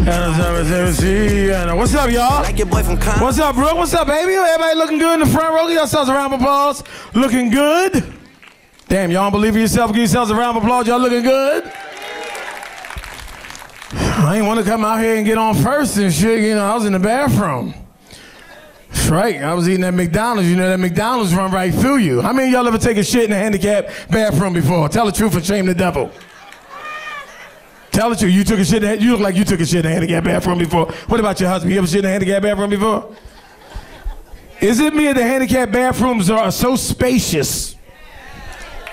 What's up, y'all? What's up, Brooke? What's up, baby? Everybody looking good in the front row? Give yourselves a round of applause. Looking good? Damn, y'all don't believe in yourself? Give yourselves a round of applause. Y'all looking good? I ain't want to come out here and get on first and shit. You know, I was in the bathroom. That's right. I was eating that McDonald's. You know, that McDonald's run right through you. How many of y'all ever take a shit in a handicapped bathroom before? Tell the truth or shame the devil. Tell the truth. You took a shit. You look like you took a shit in a handicapped bathroom before. What about your husband? You ever shit in a handicapped bathroom before? Is it me or the handicapped bathrooms are so spacious?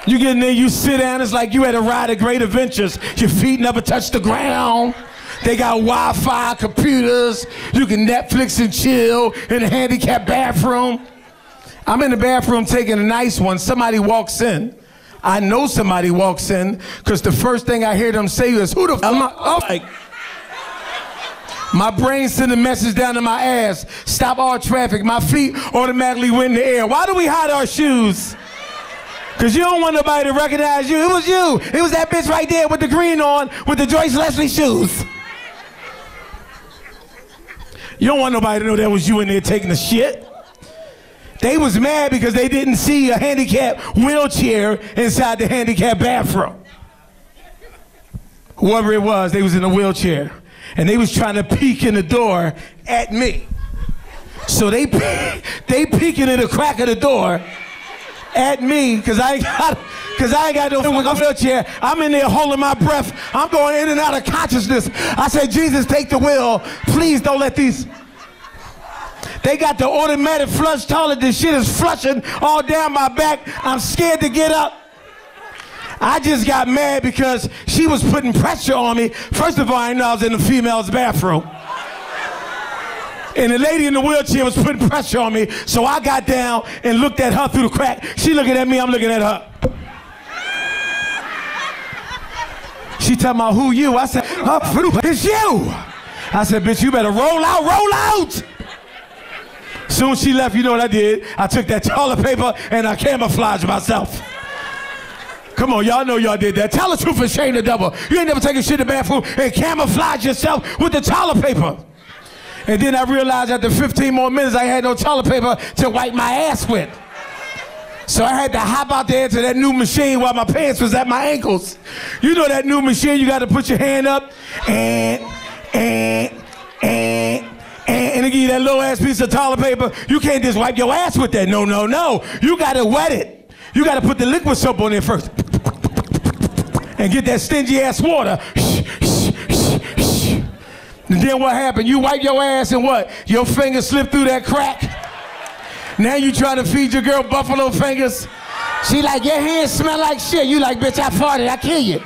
You get in there, you sit down, it's like you had a ride of great adventures. Your feet never touch the ground. They got Wi-Fi, computers. You can Netflix and chill in a handicapped bathroom. I'm in the bathroom taking a nice one. Somebody walks in. I know somebody walks in because the first thing I hear them say is, who the f am I? Oh, like, my brain sent a message down to my ass. Stop all traffic. My feet automatically went in the air. Why do we hide our shoes? Because you don't want nobody to recognize you. It was you. It was that bitch right there with the green on with the Joyce Leslie shoes. You don't want nobody to know that was you in there taking a shit. They was mad because they didn't see a handicapped wheelchair inside the handicapped bathroom. Whoever it was, they was in a wheelchair. And they was trying to peek in the door at me. So they peeking in the crack of the door at me, because I ain't got no wheelchair. I'm in there holding my breath. I'm going in and out of consciousness. I said, Jesus, take the wheel. Please don't let these. They got the automatic flush toilet. This shit is flushing all down my back. I'm scared to get up. I just got mad because she was putting pressure on me. First of all, I know I was in the female's bathroom. And the lady in the wheelchair was putting pressure on me, so I got down and looked at her through the crack. She looking at me, I'm looking at her. She talking about, who you? I said, it's you. I said, bitch, you better roll out, roll out. Soon as she left, you know what I did? I took that toilet paper and I camouflaged myself. Come on, y'all know y'all did that. Tell the truth and shame the devil. You ain't never taken shit in the bathroom and camouflage yourself with the toilet paper. And then I realized after 15 more minutes, I had no toilet paper to wipe my ass with. So I had to hop out there to that new machine while my pants was at my ankles. You know that new machine, you got to put your hand up and they give you that little ass piece of toilet paper. You can't just wipe your ass with that. No, no, no. You got to wet it. You got to put the liquid soap on there first. And get that stingy ass water. And then what happened? You wipe your ass and what? Your fingers slip through that crack. Now you trying to feed your girl buffalo fingers. She like, your hands smell like shit. You like, bitch, I farted, I kill you.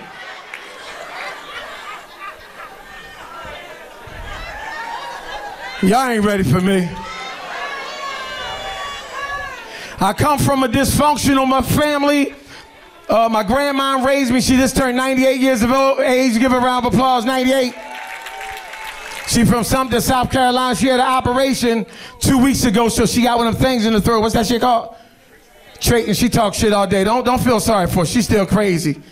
Y'all ain't ready for me. I come from a dysfunctional family. My grandma raised me. She just turned 98 years of age. Give her a round of applause, 98. She from Sumter, South Carolina. She had an operation 2 weeks ago, so she got one of them things in the throat. What's that shit called? And she talks shit all day. Don't feel sorry for her. She's still crazy.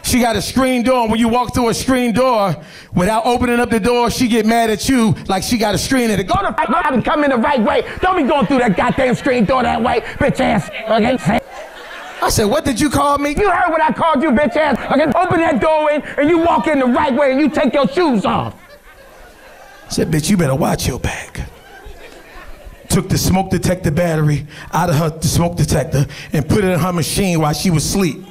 She got a screen door, and when you walk through a screen door, without opening up the door, she get mad at you like she got a screen in it. Go to the right and come in the right way. Don't be going through that goddamn screen door that way, bitch ass. Okay? I said, what did you call me? You heard what I called you, bitch ass. Okay? Open that door in, and you walk in the right way, and you take your shoes off. I said, bitch, you better watch your back. Took the smoke detector battery out of her smoke detector and put it in her machine while she was asleep.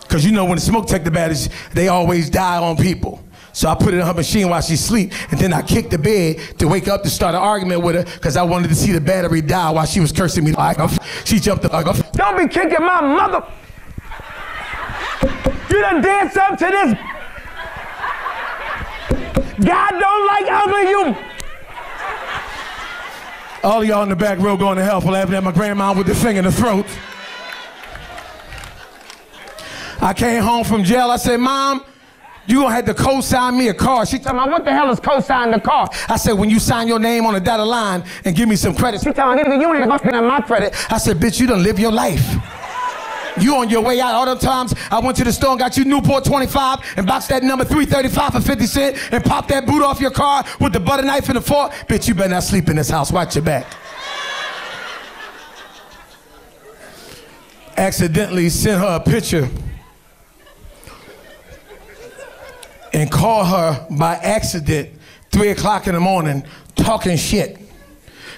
Because you know when the smoke detector batteries, they always die on people. So I put it in her machine while she's asleep, and then I kicked the bed to wake up to start an argument with her because I wanted to see the battery die while she was cursing me. She jumped up. Don't be kicking my mother. You done did something to this. God don't like ugly you. All y'all in the back row going to hell for laughing at my grandma with the finger in the throat. I came home from jail. I said, Mom, you gonna have to co-sign me a car. She told me, what the hell is co-sign the car? I said, when you sign your name on a dotted line and give me some credit. She told me, you ain't gonna spend my credit. I said, bitch, you done live your life. You on your way out. All them times I went to the store and got you Newport 25 and boxed that number 335 for 50 cents and popped that boot off your car with the butter knife and the fork. Bitch, you better not sleep in this house. Watch your back. Accidentally sent her a picture and called her by accident 3 o'clock in the morning talking shit.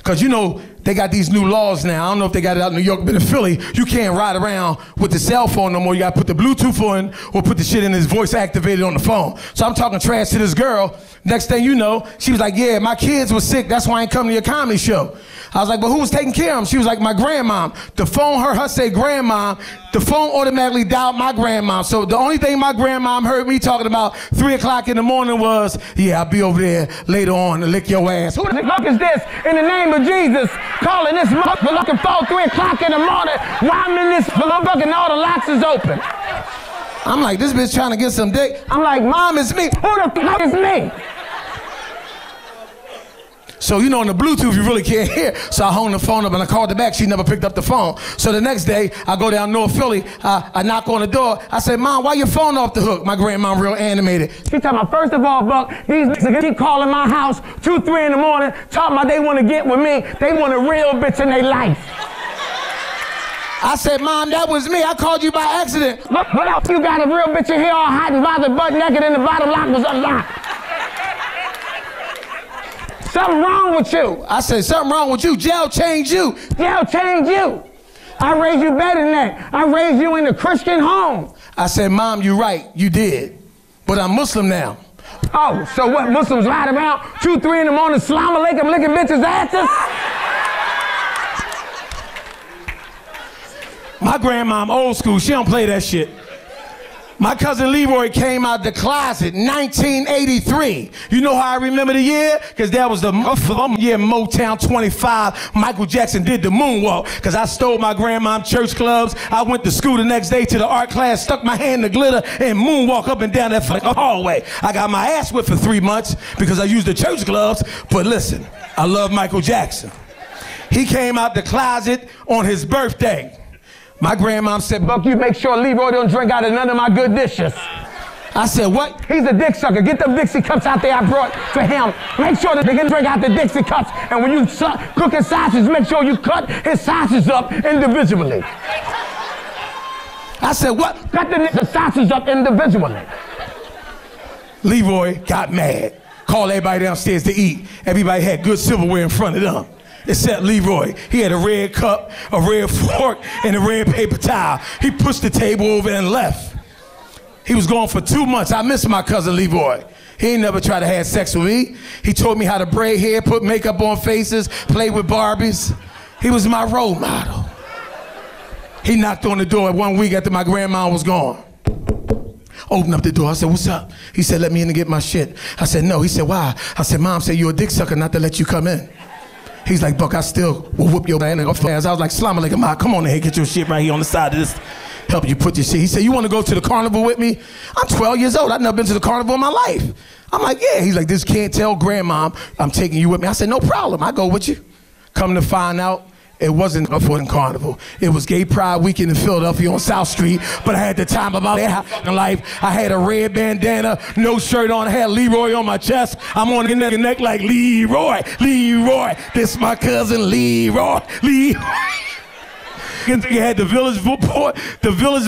Cause you know, they got these new laws now. I don't know if they got it out in New York, but in Philly, you can't ride around with the cell phone no more. You gotta put the Bluetooth on or put the shit in his voice activated on the phone. So I'm talking trash to this girl. Next thing you know, she was like, yeah, my kids were sick. That's why I ain't come to your comedy show. I was like, but who was taking care of them? She was like, my grandmom. The phone heard her say grandmom. The phone automatically dialed my grandmom. So the only thing my grandmom heard me talking about 3 o'clock in the morning was, yeah, I'll be over there later on to lick your ass. Who the fuck is this in the name of Jesus calling this motherfucking phone 3 o'clock in the morning while I'm in this motherfucking all the locks is open? I'm like, this bitch trying to get some dick. I'm like, Mom, it's me. Who the fuck is me? So, you know, on the Bluetooth, you really can't hear. So I hung the phone up and I called her back. She never picked up the phone. So the next day, I go down North Philly. I knock on the door. I say, Mom, why your phone off the hook? My grandma real animated. She talking about, first of all, Buck, these niggas keep calling my house 2, 3 in the morning, talking about they want to get with me. They want a real bitch in their life. I said, Mom, that was me. I called you by accident. What else you got a real bitch in here all hot and bothered, butt naked, and the bottom lock was unlocked? Something wrong with you. I said, something wrong with you. Jail changed you. Jail changed you. I raised you better than that. I raised you in a Christian home. I said, Mom, you're right. You did. But I'm Muslim now. Oh, so what? Muslims ride around 2, 3 in the morning, Salaam alaikum, licking bitches' asses? My grandma, old school. She don't play that shit. My cousin Leroy came out the closet, 1983. You know how I remember the year? Because that was the year Motown 25, Michael Jackson did the moonwalk. Because I stole my grandma's church clubs. I went to school the next day to the art class, stuck my hand in the glitter, and moonwalk up and down that hallway. I got my ass whipped for 3 months because I used the church gloves. But listen, I love Michael Jackson. He came out the closet on his birthday. My grandma said, Buck, you make sure Leroy don't drink out of none of my good dishes. I said, what? He's a dick sucker. Get them Dixie cups out there I brought for him. Make sure that they can drink out the Dixie cups. And when you cook his sausage, make sure you cut his sausage up individually. I said, what? Cut the sausage up individually. Leroy got mad. Called everybody downstairs to eat. Everybody had good silverware in front of them. Except Leroy. He had a red cup, a red fork, and a red paper towel. He pushed the table over and left. He was gone for 2 months. I miss my cousin Leroy. He ain't never tried to have sex with me. He taught me how to braid hair, put makeup on faces, play with Barbies. He was my role model. He knocked on the door 1 week after my grandma was gone. Opened up the door. I said, what's up? He said, let me in and get my shit. I said, no. He said, why? I said, Mom said you're a dick sucker not to let you come in. He's like, Buck, I still will whoop your ass. I was like, Salaam alaikum, Ma, come on ahead, get your shit right here on the side of this. Help you put your shit. He said, you want to go to the carnival with me? I'm 12 years old. I've never been to the carnival in my life. I'm like, yeah. He's like, this can't tell grandma I'm taking you with me. I said, no problem. I go with you. Come to find out, it wasn't a fucking carnival. It was Gay Pride Weekend in Philadelphia on South Street, but I had the time of my life. I had a red bandana, no shirt on. I had Leroy on my chest. I'm on the neck like Leroy, Leroy. This my cousin Leroy, Leroy. He had the Village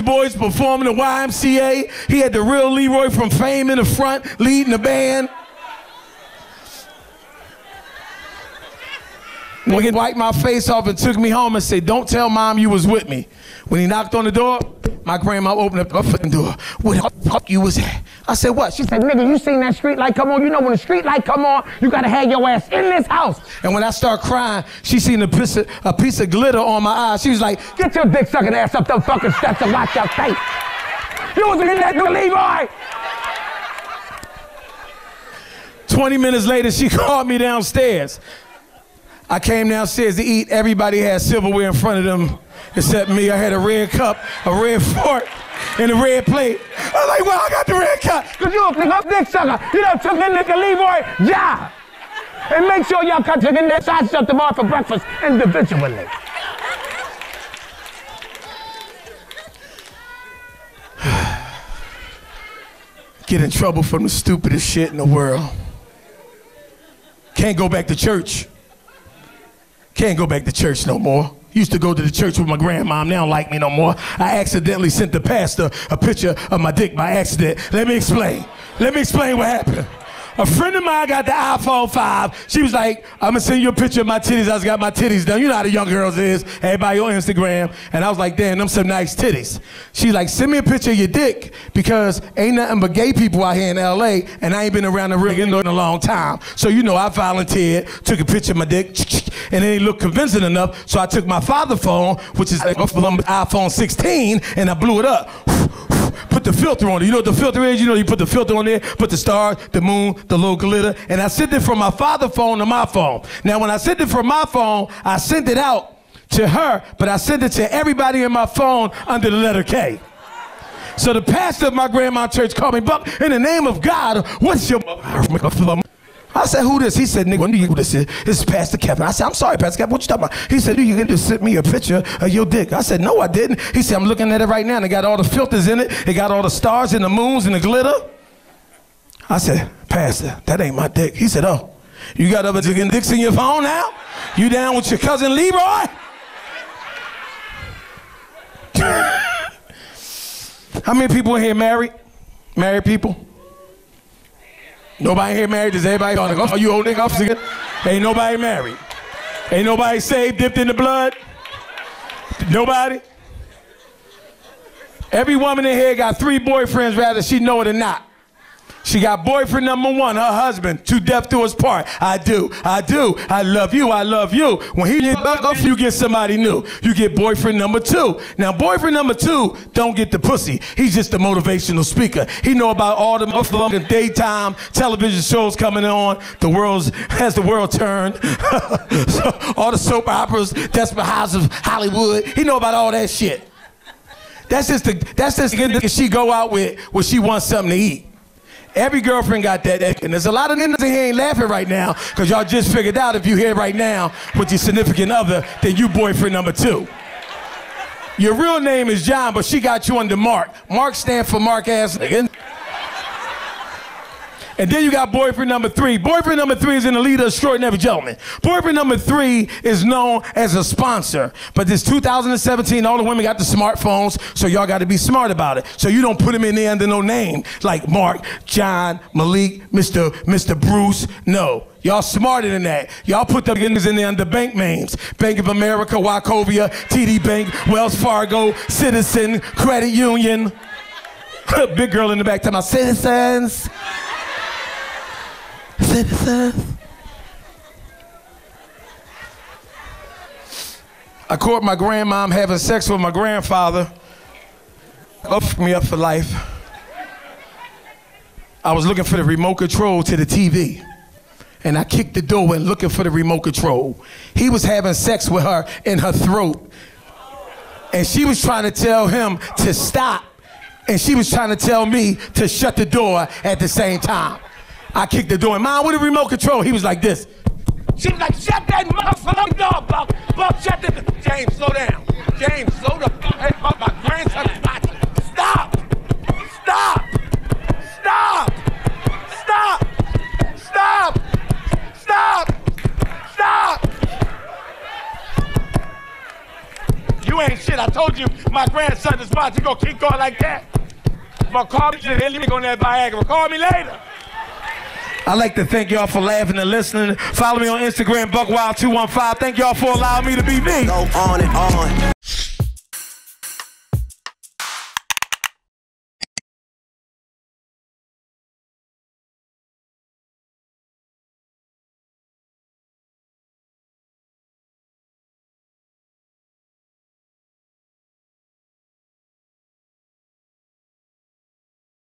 Boys performing the YMCA. He had the real Leroy from Fame in the front, leading the band. When he wiped my face off and took me home and said, don't tell Mom you was with me. When he knocked on the door, my grandma opened up the fucking door. Where the fuck you was at? I said, what? She said, nigga, you seen that street light come on? You know when the street light come on, you gotta have your ass in this house. And when I start crying, she seen a piece of glitter on my eye. She was like, get your dick sucking ass up them fucking steps and watch your face. You wasn't in that nigga, Leroy. 20 minutes later, she called me downstairs. I came downstairs to eat. Everybody had silverware in front of them except me. I had a red cup, a red fork, and a red plate. I was like, well, I got the red cup. Because you a nigga dick sucker. You done took that nigga Leroy job. And make sure y'all cut chicken that sausage up tomorrow for breakfast individually. get in trouble from the stupidest shit in the world. Can't go back to church. Can't go back to church no more. Used to go to the church with my grandmom. They don't like me no more. I accidentally sent the pastor a picture of my dick by accident. Let me explain. Let me explain what happened. A friend of mine got the iPhone 5. She was like, I'm gonna send you a picture of my titties. I just got my titties done. You know how the young girls is. Everybody on Instagram. And I was like, damn, them some nice titties. She's like, send me a picture of your dick because ain't nothing but gay people out here in LA and I ain't been around the ring in a long time. So you know, I volunteered, took a picture of my dick, and it looked convincing enough. So I took my father's phone, which is an iPhone 16, and I blew it up. Put the filter on it. You know what the filter is? You know, you put the filter on there, put the stars, the moon, the little glitter, and I sent it from my father's phone to my phone. Now, when I sent it from my phone, I sent it out to her, but I sent it to everybody in my phone under the letter K. So the pastor of my grandma's church called me, Buck, in the name of God, what's your... I said, who this? He said, nigga, what do you who this is? This is Pastor Kevin. I said, I'm sorry, Pastor Kevin, what you talking about? He said, you just sent me a picture of your dick. I said, no, I didn't. He said, I'm looking at it right now, and it got all the filters in it. It got all the stars and the moons and the glitter. I said, Pastor, that ain't my dick. He said, oh, you got other dicks in your phone now? You down with your cousin Leroy? How many people in here married? Married people? Nobody here married? Does everybody on the you old nigga? Ain't nobody married. Ain't nobody saved, dipped in the blood? Nobody? Every woman in here got 3 boyfriends, rather she know it or not. She got boyfriend number 1, her husband, to death do us part. I do, I love you, I love you. When he get back up, you get somebody new. You get boyfriend number 2. Now boyfriend number 2 don't get the pussy. He's just a motivational speaker. He know about all the daytime television shows coming on. Has the world turned? So, all the soap operas, Desperate Housewives of Hollywood. He know about all that shit. That's just the she go out with when she wants something to eat. Every girlfriend got that, and there's a lot of niggas in here ain't laughing right now, because y'all just figured out if you here right now with your significant other, then you boyfriend number 2. Your real name is John, but she got you under Mark. Mark stands for Mark ass nigga. And then you got boyfriend number 3. Boyfriend number 3 is in the leader, extraordinary gentleman. Boyfriend number 3 is known as a sponsor. But this 2017, all the women got the smartphones, so y'all got to be smart about it. So you don't put them in there under no name, like Mark, John, Malik, Mr. Bruce. No. Y'all smarter than that. Y'all put them niggas in there under bank names. Bank of America, Wachovia, TD Bank, Wells Fargo, Citizen, Credit Union. Big girl in the back talking about Citizens. I caught my grandmom having sex with my grandfather. Fucked me up for life. I was looking for the remote control to the TV, and I kicked the door and looking for the remote control. He was having sex with her in her throat, and she was trying to tell him to stop, and she was trying to tell me to shut the door at the same time. I kicked the door, and Mom, with the remote control, he was like this. She was like, shut that motherfucking door, Buck, shut the door. James, slow down. James, slow the fuck. Hey, my grandson's watching. Stop. Stop. Stop. Stop. Stop. Stop. Stop. You ain't shit. I told you my grandson is watching. You gonna keep going like that? But call me later. You ain't gonna have Viagra. Call me later. I'd like to thank y'all for laughing and listening. Follow me on Instagram, Buckwild215. Thank y'all for allowing me to be me. Go on and on.